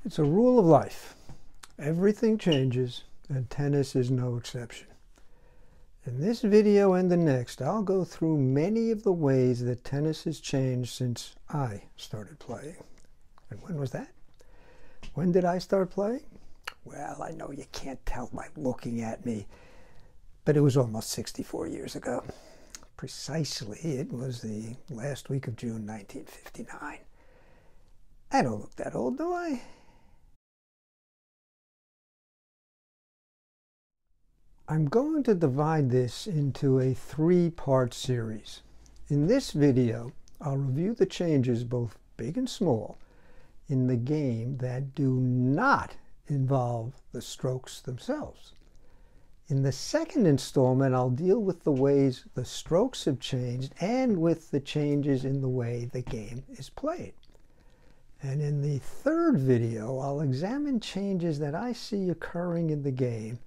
It's a rule of life. Everything changes, and tennis is no exception. In this video and the next, I'll go through many of the ways that tennis has changed since I started playing. And when was that? When did I start playing? Well, I know you can't tell by looking at me, but it was almost 64 years ago. Precisely, it was the last week of June 1959. I don't look that old, do I? I'm going to divide this into a three-part series. In this video, I'll review the changes, both big and small, in the game that do not involve the strokes themselves. In the second installment, I'll deal with the ways the strokes have changed and with the changes in the way the game is played. And in the third video, I'll examine changes that I see occurring in the game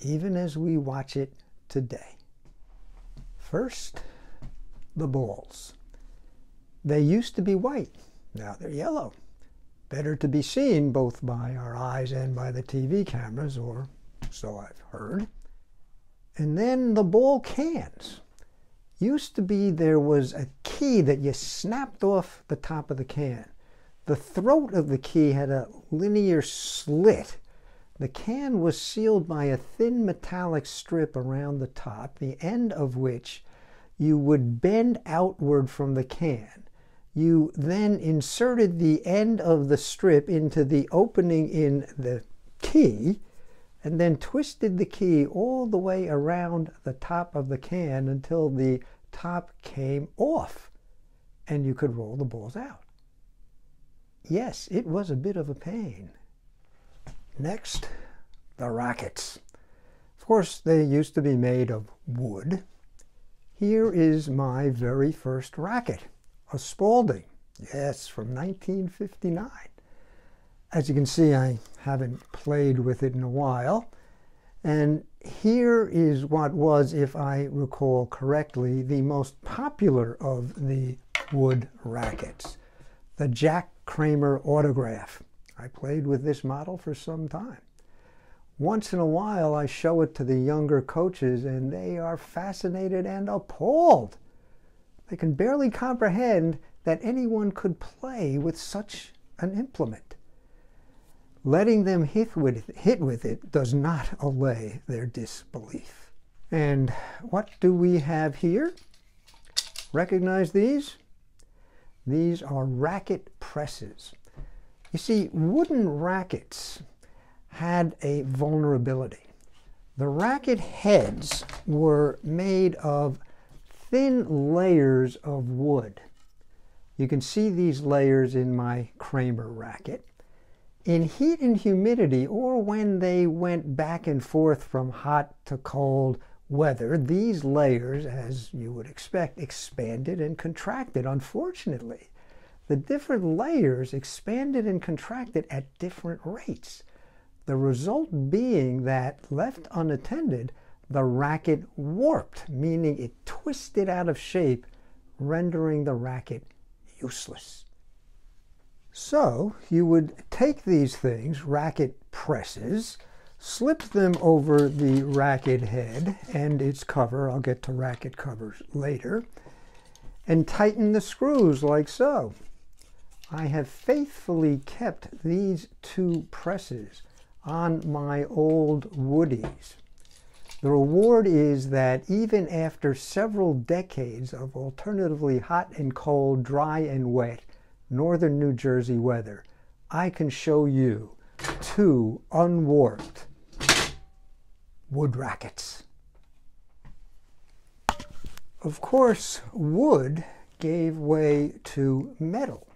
even as we watch it today. First, the balls. They used to be white. Now they're yellow. Better to be seen both by our eyes and by the TV cameras, or so I've heard. And then the ball cans. Used to be there was a key that you snapped off the top of the can. The throat of the key had a linear slit. The can was sealed by a thin metallic strip around the top, the end of which you would bend outward from the can. You then inserted the end of the strip into the opening in the key, and then twisted the key all the way around the top of the can until the top came off, and you could roll the balls out. Yes, it was a bit of a pain. Next, the rackets. Of course, they used to be made of wood. Here is my very first racket, a Spalding. Yes, from 1959. As you can see, I haven't played with it in a while. And here is what was, if I recall correctly, the most popular of the wood rackets, the Jack Kramer Autograph. I played with this model for some time. Once in a while, I show it to the younger coaches, and they are fascinated and appalled. They can barely comprehend that anyone could play with such an implement. Letting them hit with it does not allay their disbelief. And what do we have here? Recognize these? These are racket presses. You see, wooden rackets had a vulnerability. The racket heads were made of thin layers of wood. You can see these layers in my Kramer racket. In heat and humidity, or when they went back and forth from hot to cold weather, these layers, as you would expect, expanded and contracted. Unfortunately, the different layers expanded and contracted at different rates. The result being that, left unattended, the racket warped, meaning it twisted out of shape, rendering the racket useless. So you would take these things, racket presses, slip them over the racket head and its cover, I'll get to racket covers later, and tighten the screws like so. I have faithfully kept these two presses on my old woodies. The reward is that even after several decades of alternatively hot and cold, dry and wet, northern New Jersey weather, I can show you two unwarped wood rackets. Of course, wood gave way to metal.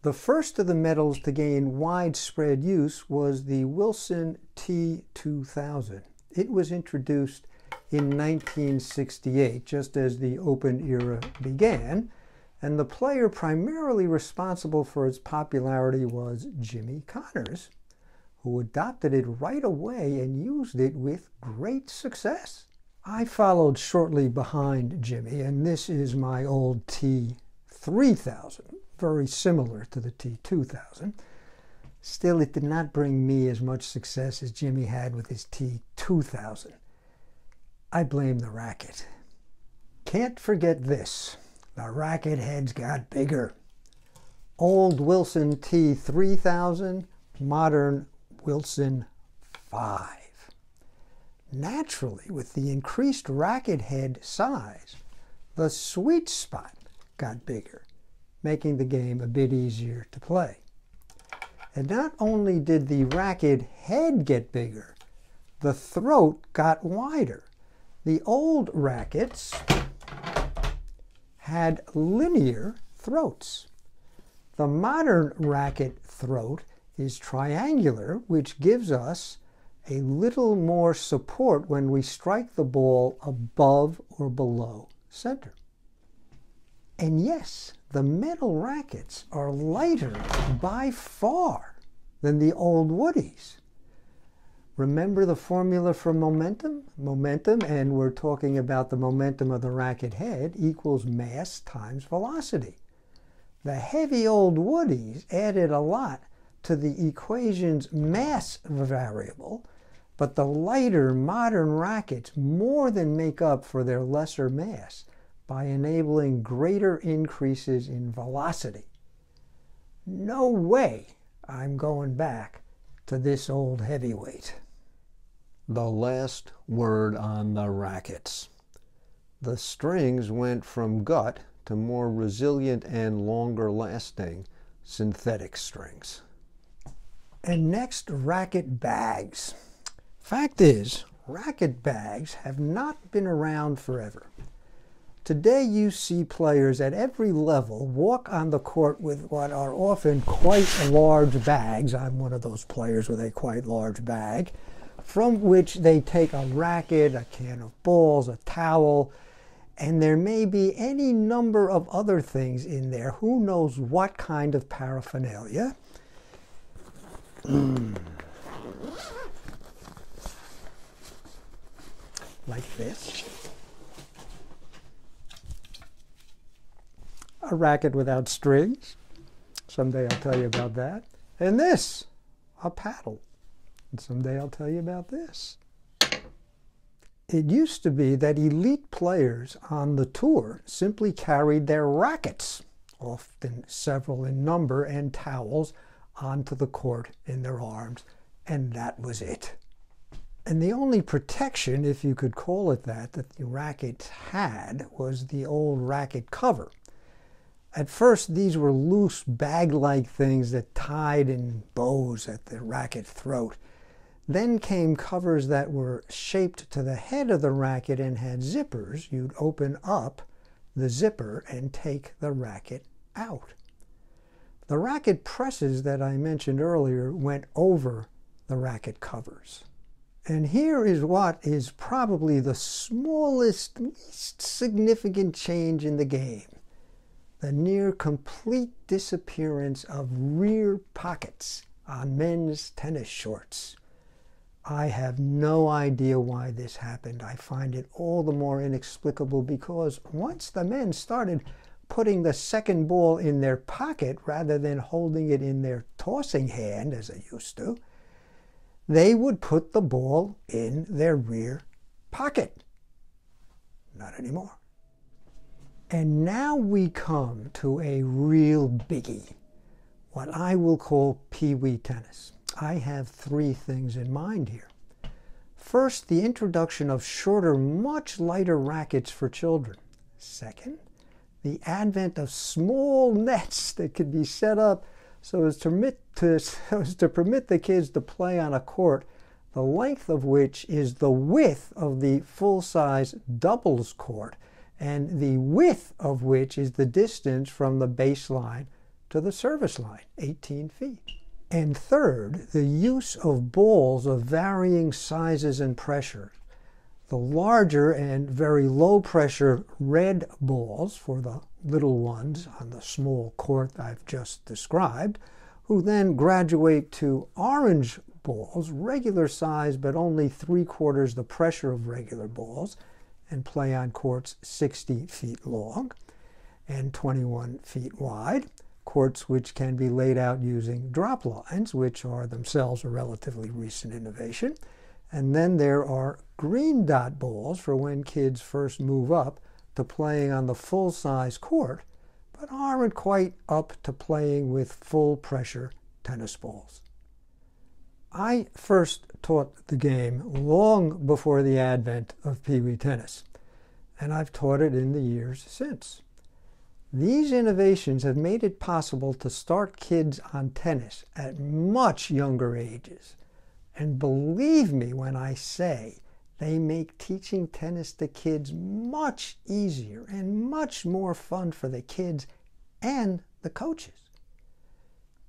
The first of the metals to gain widespread use was the Wilson T2000. It was introduced in 1968, just as the Open era began, and the player primarily responsible for its popularity was Jimmy Connors, who adopted it right away and used it with great success. I followed shortly behind Jimmy, and this is my old T3000, very similar to the T2000. Still, it did not bring me as much success as Jimmy had with his T2000. I blame the racket. Can't forget this. The racket heads got bigger. Old Wilson T3000, modern Wilson 5. Naturally, with the increased racket head size, the sweet spot got bigger, making the game a bit easier to play. And not only did the racket head get bigger, the throat got wider. The old rackets had linear throats. The modern racket throat is triangular, which gives us a little more support when we strike the ball above or below center. And yes, the metal rackets are lighter by far than the old woodies. Remember the formula for momentum? Momentum, and we're talking about the momentum of the racket head, equals mass times velocity. The heavy old woodies added a lot to the equation's mass variable, but the lighter modern rackets more than make up for their lesser mass by enabling greater increases in velocity. No way I'm going back to this old heavyweight. The last word on the rackets. The strings went from gut to more resilient and longer lasting synthetic strings. And next, racket bags. Fact is, racket bags have not been around forever. Today you see players at every level walk on the court with what are often quite large bags. I'm one of those players with a quite large bag, from which they take a racket, a can of balls, a towel, and there may be any number of other things in there. Who knows what kind of paraphernalia? Like this. A racket without strings. Someday I'll tell you about that. And this, a paddle. And someday I'll tell you about this. It used to be that elite players on the tour simply carried their rackets, often several in number, and towels onto the court in their arms, and that was it. And the only protection, if you could call it that the rackets had was the old racket cover. At first, these were loose bag-like things that tied in bows at the racket throat. Then came covers that were shaped to the head of the racket and had zippers. You'd open up the zipper and take the racket out. The racket presses that I mentioned earlier went over the racket covers. And here is what is probably the smallest, least significant change in the game. The near complete disappearance of rear pockets on men's tennis shorts. I have no idea why this happened. I find it all the more inexplicable because once the men started putting the second ball in their pocket rather than holding it in their tossing hand as they used to, they would put the ball in their rear pocket. Not anymore. And now we come to a real biggie, what I will call Pee-wee tennis. I have three things in mind here. First, the introduction of shorter, much lighter rackets for children. Second, the advent of small nets that could be set up so as to permit the kids to play on a court, the length of which is the width of the full-size doubles court, and the width of which is the distance from the baseline to the service line, 18 feet. And third, the use of balls of varying sizes and pressure. The larger and very low pressure red balls for the little ones on the small court I've just described, who then graduate to orange balls, regular size but only 3/4 the pressure of regular balls, and play on courts 60 feet long and 21 feet wide, courts which can be laid out using drop lines, which are themselves a relatively recent innovation. And then there are green dot balls for when kids first move up to playing on the full-size court, but aren't quite up to playing with full-pressure tennis balls. I first taught the game long before the advent of Pee Wee tennis, and I've taught it in the years since. These innovations have made it possible to start kids on tennis at much younger ages. And believe me when I say they make teaching tennis to kids much easier and much more fun for the kids and the coaches.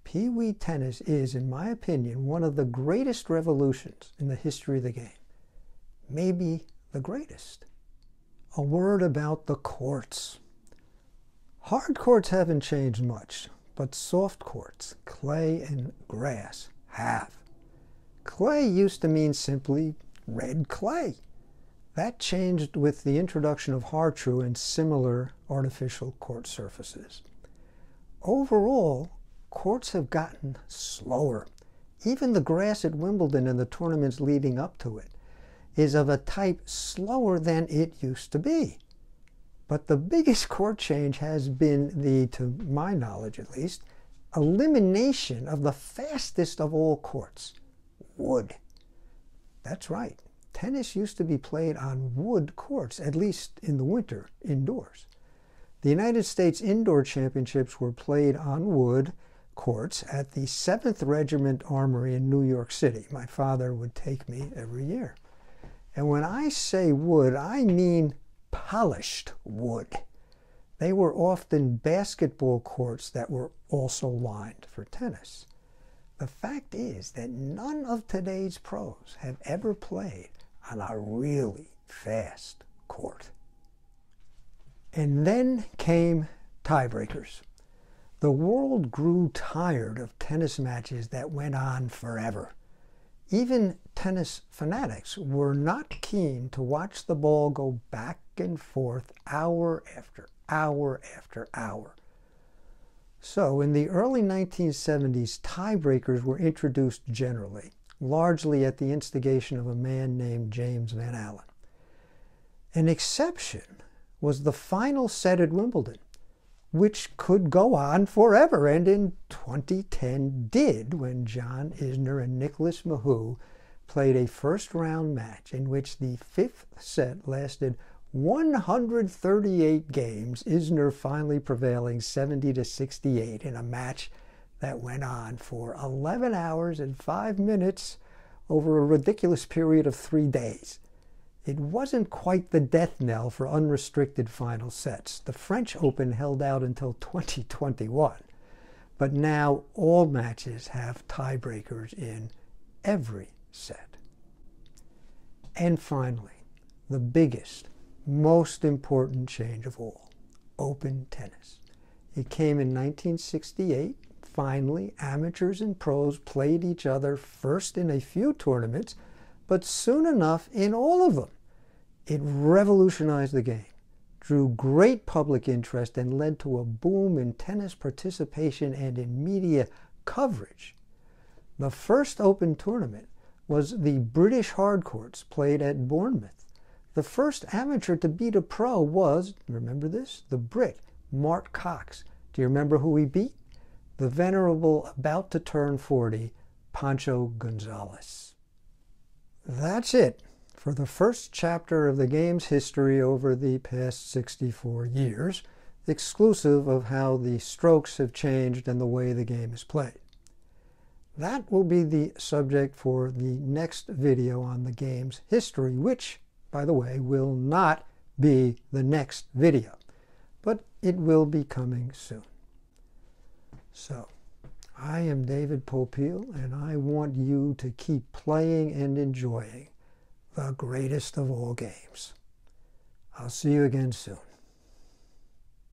Pee Wee tennis is, in my opinion, one of the greatest revolutions in the history of the game. Maybe the greatest. A word about the courts. Hard courts haven't changed much, but soft courts, clay and grass, have. Clay used to mean simply red clay. That changed with the introduction of Har-Tru and similar artificial court surfaces. Overall, courts have gotten slower. Even the grass at Wimbledon and the tournaments leading up to it is of a type slower than it used to be. But the biggest court change has been the, to my knowledge at least, elimination of the fastest of all courts, wood. That's right. Tennis used to be played on wood courts, at least in the winter, indoors. The United States Indoor Championships were played on wood courts at the 7th Regiment Armory in New York City. My father would take me every year. And when I say wood, I mean polished wood. They were often basketball courts that were also lined for tennis. The fact is that none of today's pros have ever played on a really fast court. And then came tiebreakers. The world grew tired of tennis matches that went on forever. Even tennis fanatics were not keen to watch the ball go back and forth hour after hour after hour. So in the early 1970s, tiebreakers were introduced generally, largely at the instigation of a man named James Van Allen. An exception was the final set at Wimbledon, which could go on forever, and in 2010 did, when John Isner and Nicholas Mahut played a first-round match in which the fifth set lasted 138 games, Isner finally prevailing 70-68 in a match that went on for 11 hours and 5 minutes over a ridiculous period of 3 days. It wasn't quite the death knell for unrestricted final sets. The French Open held out until 2021, but now all matches have tiebreakers in every set. And finally, the biggest, most important change of all, open tennis. It came in 1968. Finally, amateurs and pros played each other first in a few tournaments, but soon enough in all of them. It revolutionized the game, drew great public interest, and led to a boom in tennis participation and in media coverage. The first open tournament was the British Hardcourts played at Bournemouth. The first amateur to beat a pro was, remember this, the Brit, Mart Cox. Do you remember who he beat? The venerable, about to turn 40, Pancho Gonzalez. That's it for the first chapter of the game's history over the past 64 years, exclusive of how the strokes have changed and the way the game is played. That will be the subject for the next video on the game's history, which, by the way, will not be the next video, but it will be coming soon. So, I am David Popeil, and I want you to keep playing and enjoying the greatest of all games. I'll see you again soon.